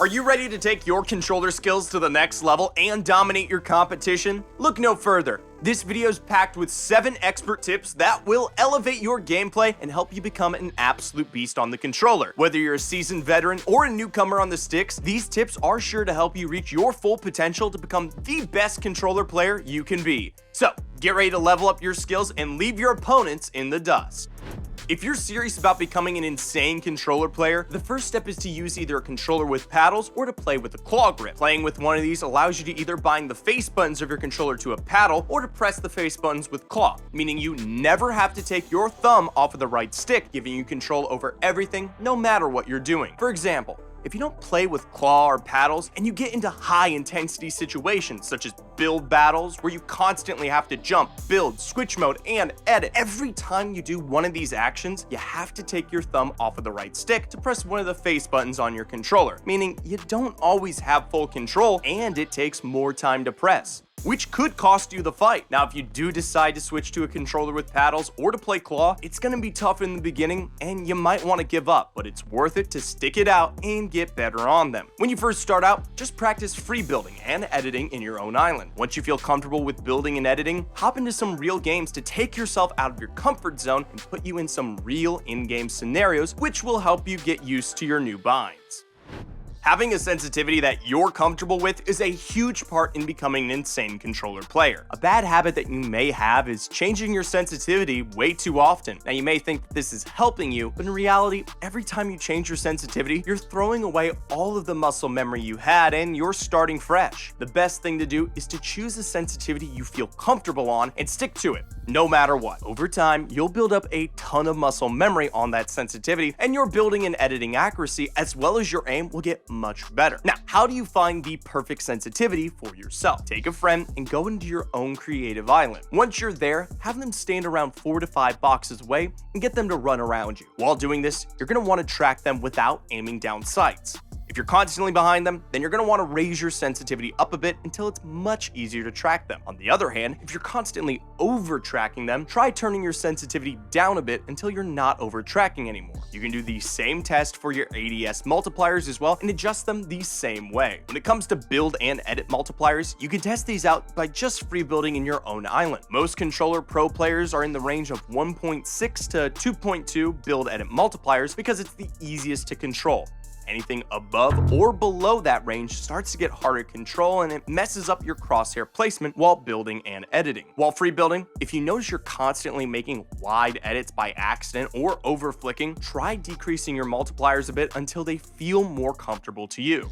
Are you ready to take your controller skills to the next level and dominate your competition? Look no further. This video is packed with 7 expert tips that will elevate your gameplay and help you become an absolute beast on the controller. Whether you're a seasoned veteran or a newcomer on the sticks, these tips are sure to help you reach your full potential to become the best controller player you can be. So, get ready to level up your skills and leave your opponents in the dust. If you're serious about becoming an insane controller player, the first step is to use either a controller with paddles or to play with a claw grip. Playing with one of these allows you to either bind the face buttons of your controller to a paddle or to press the face buttons with claw, meaning you never have to take your thumb off of the right stick, giving you control over everything no matter what you're doing. For example, if you don't play with claw or paddles and you get into high intensity situations such as build battles where you constantly have to jump, build, switch mode, and edit, every time you do one of these actions, you have to take your thumb off of the right stick to press one of the face buttons on your controller, meaning you don't always have full control and it takes more time to press, which could cost you the fight. Now, if you do decide to switch to a controller with paddles or to play claw, it's gonna be tough in the beginning and you might want to give up, but it's worth it to stick it out and get better on them. When you first start out, just practice free building and editing in your own island. Once you feel comfortable with building and editing, hop into some real games to take yourself out of your comfort zone and put you in some real in-game scenarios, which will help you get used to your new binds. Having a sensitivity that you're comfortable with is a huge part in becoming an insane controller player. A bad habit that you may have is changing your sensitivity way too often. Now, you may think that this is helping you, but in reality, every time you change your sensitivity, you're throwing away all of the muscle memory you had and you're starting fresh. The best thing to do is to choose a sensitivity you feel comfortable on and stick to it, no matter what. Over time, you'll build up a ton of muscle memory on that sensitivity, and your building and editing accuracy as well as your aim will get much better. Now, how do you find the perfect sensitivity for yourself? Take a friend and go into your own creative island. Once you're there, have them stand around 4 to 5 boxes away and get them to run around you. While doing this, you're going to want to track them without aiming down sights. If you're constantly behind them, then you're going to want to raise your sensitivity up a bit until it's much easier to track them. On the other hand, if you're constantly over-tracking them, try turning your sensitivity down a bit until you're not over-tracking anymore. You can do the same test for your ADS multipliers as well and adjust them the same way. When it comes to build and edit multipliers, you can test these out by just free building in your own island. Most controller pro players are in the range of 1.6 to 2.2 build edit multipliers because it's the easiest to control. Anything above or below that range starts to get harder to control and it messes up your crosshair placement while building and editing. While free building, if you notice you're constantly making wide edits by accident or over flicking, try decreasing your multipliers a bit until they feel more comfortable to you.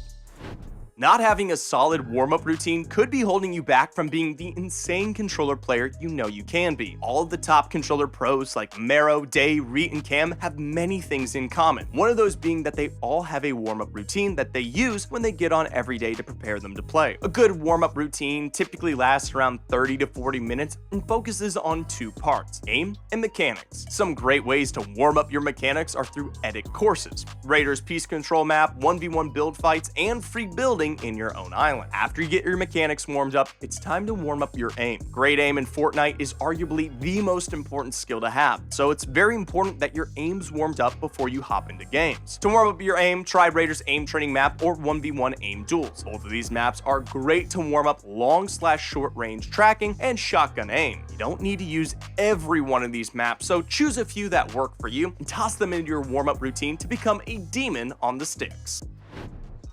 Not having a solid warm-up routine could be holding you back from being the insane controller player you know you can be. All of the top controller pros like Mero, Day, Reet, and Cam have many things in common. One of those being that they all have a warm-up routine that they use when they get on every day to prepare them to play. A good warm-up routine typically lasts around 30 to 40 minutes and focuses on 2 parts, aim and mechanics. Some great ways to warm up your mechanics are through edit courses, Raiders Piece Control Map, 1v1 build fights, and free building in your own island. After you get your mechanics warmed up, it's time to warm up your aim. Great aim in Fortnite is arguably the most important skill to have, so it's very important that your aim's warmed up before you hop into games. To warm up your aim, try Raiders Aim Training Map or 1v1 aim duels. Both of these maps are great to warm up long/short range tracking and shotgun aim. You don't need to use every one of these maps, so choose a few that work for you and toss them into your warm-up routine to become a demon on the sticks.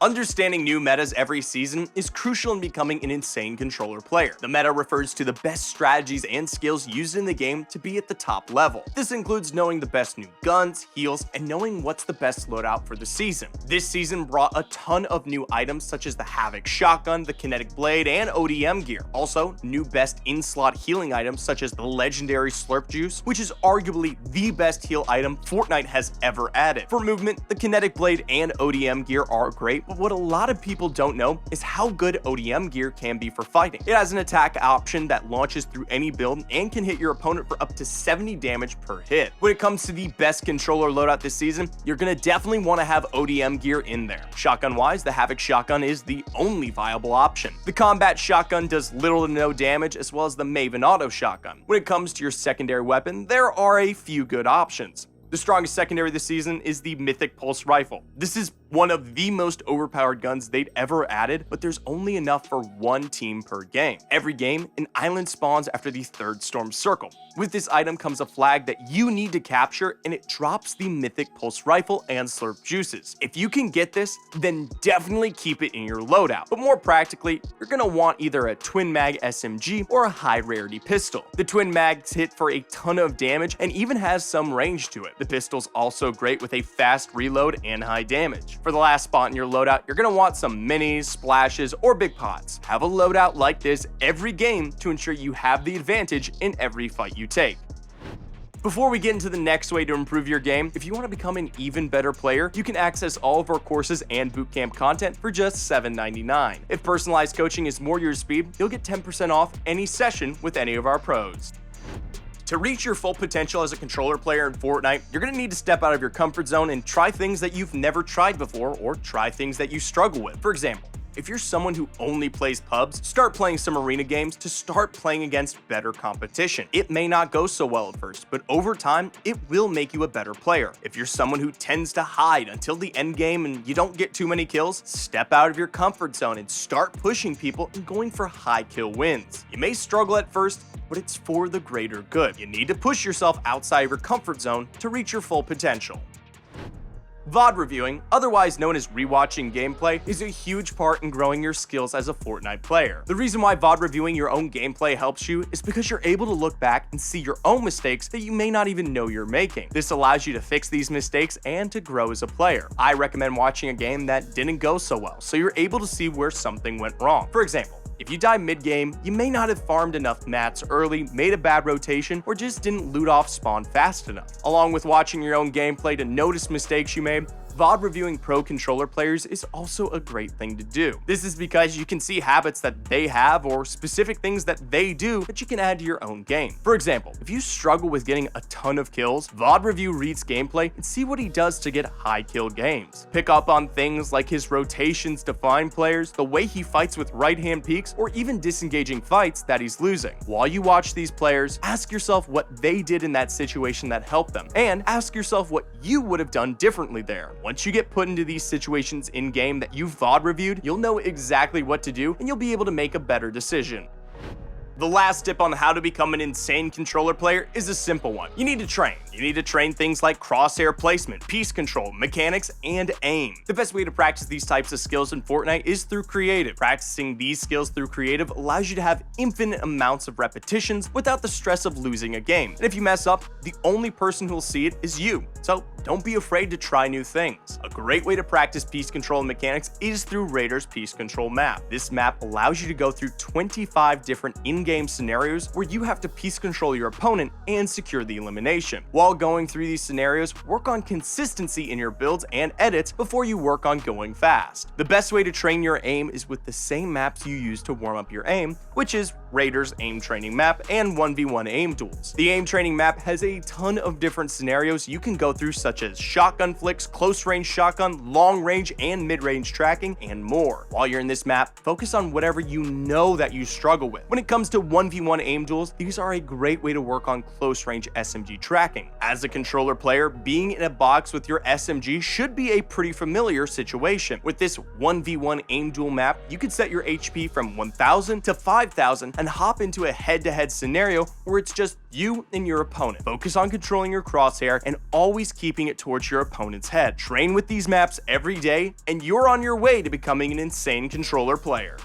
Understanding new metas every season is crucial in becoming an insane controller player. The meta refers to the best strategies and skills used in the game to be at the top level. This includes knowing the best new guns, heals, and knowing what's the best loadout for the season. This season brought a ton of new items such as the Havoc Shotgun, the Kinetic Blade, and ODM gear. Also, new best in-slot healing items such as the legendary Slurp Juice, which is arguably the best heal item Fortnite has ever added. For movement, the Kinetic Blade and ODM gear are great, but what a lot of people don't know is how good ODM gear can be for fighting. It has an attack option that launches through any build and can hit your opponent for up to 70 damage per hit. When it comes to the best controller loadout this season, you're gonna definitely want to have ODM gear in there. Shotgun-wise, the Havoc Shotgun is the only viable option. The Combat Shotgun does little to no damage, as well as the Maven Auto Shotgun. When it comes to your secondary weapon, there are a few good options. The strongest secondary this season is the Mythic Pulse Rifle. This is one of the most overpowered guns they'd ever added, but there's only enough for one team per game. Every game, an island spawns after the third storm circle. With this item comes a flag that you need to capture, and it drops the mythic pulse rifle and slurp juices. If you can get this, then definitely keep it in your loadout. But more practically, you're gonna want either a twin mag SMG or a high rarity pistol. The twin mags hit for a ton of damage and even has some range to it. The pistol's also great with a fast reload and high damage. For the last spot in your loadout, you're gonna want some minis, splashes, or big pots. Have a loadout like this every game to ensure you have the advantage in every fight you take. Before we get into the next way to improve your game, if you want to become an even better player, you can access all of our courses and bootcamp content for just $7.99. If personalized coaching is more your speed, you'll get 10% off any session with any of our pros. To reach your full potential as a controller player in Fortnite, you're going to need to step out of your comfort zone and try things that you've never tried before, or try things that you struggle with. For example, if you're someone who only plays pubs, start playing some arena games to start playing against better competition. It may not go so well at first, but over time, it will make you a better player. If you're someone who tends to hide until the end game and you don't get too many kills, step out of your comfort zone and start pushing people and going for high kill wins. You may struggle at first, but it's for the greater good. You need to push yourself outside of your comfort zone to reach your full potential. VOD reviewing, otherwise known as rewatching gameplay, is a huge part in growing your skills as a Fortnite player. The reason why VOD reviewing your own gameplay helps you is because you're able to look back and see your own mistakes that you may not even know you're making. This allows you to fix these mistakes and to grow as a player. I recommend watching a game that didn't go so well, so you're able to see where something went wrong. For example, if you die mid-game, you may not have farmed enough mats early, made a bad rotation, or just didn't loot off spawn fast enough. Along with watching your own gameplay to notice mistakes you made, VOD reviewing pro controller players is also a great thing to do. This is because you can see habits that they have or specific things that they do that you can add to your own game. For example, if you struggle with getting a ton of kills, VOD review Reed's gameplay and see what he does to get high kill games. Pick up on things like his rotations to find players, the way he fights with right hand peeks, or even disengaging fights that he's losing. While you watch these players, ask yourself what they did in that situation that helped them, and ask yourself what you would have done differently there. Once you get put into these situations in-game that you've VOD reviewed, you'll know exactly what to do and you'll be able to make a better decision. The last tip on how to become an insane controller player is a simple one. You need to train. You need to train things like crosshair placement, piece control, mechanics, and aim. The best way to practice these types of skills in Fortnite is through creative. Practicing these skills through creative allows you to have infinite amounts of repetitions without the stress of losing a game. And if you mess up, the only person who will see it is you. So don't be afraid to try new things. A great way to practice piece control and mechanics is through Raider's piece control map. This map allows you to go through 25 different in-game scenarios where you have to piece control your opponent and secure the elimination. While going through these scenarios, work on consistency in your builds and edits before you work on going fast. The best way to train your aim is with the same maps you use to warm up your aim, which is Raider's aim training map and 1v1 aim duels. The aim training map has a ton of different scenarios you can go through, such as shotgun flicks, close range shotgun, long range and mid-range tracking, and more. While you're in this map, focus on whatever you know that you struggle with. When it comes to 1v1 aim duels, these are a great way to work on close range SMG tracking. As a controller player, being in a box with your SMG should be a pretty familiar situation. With this 1v1 aim duel map, you can set your HP from 1000 to 5000 and hop into a head-to-head scenario where it's just you and your opponent. Focus on controlling your crosshair and always keeping it towards your opponent's head. Train with these maps every day and you're on your way to becoming an insane controller player.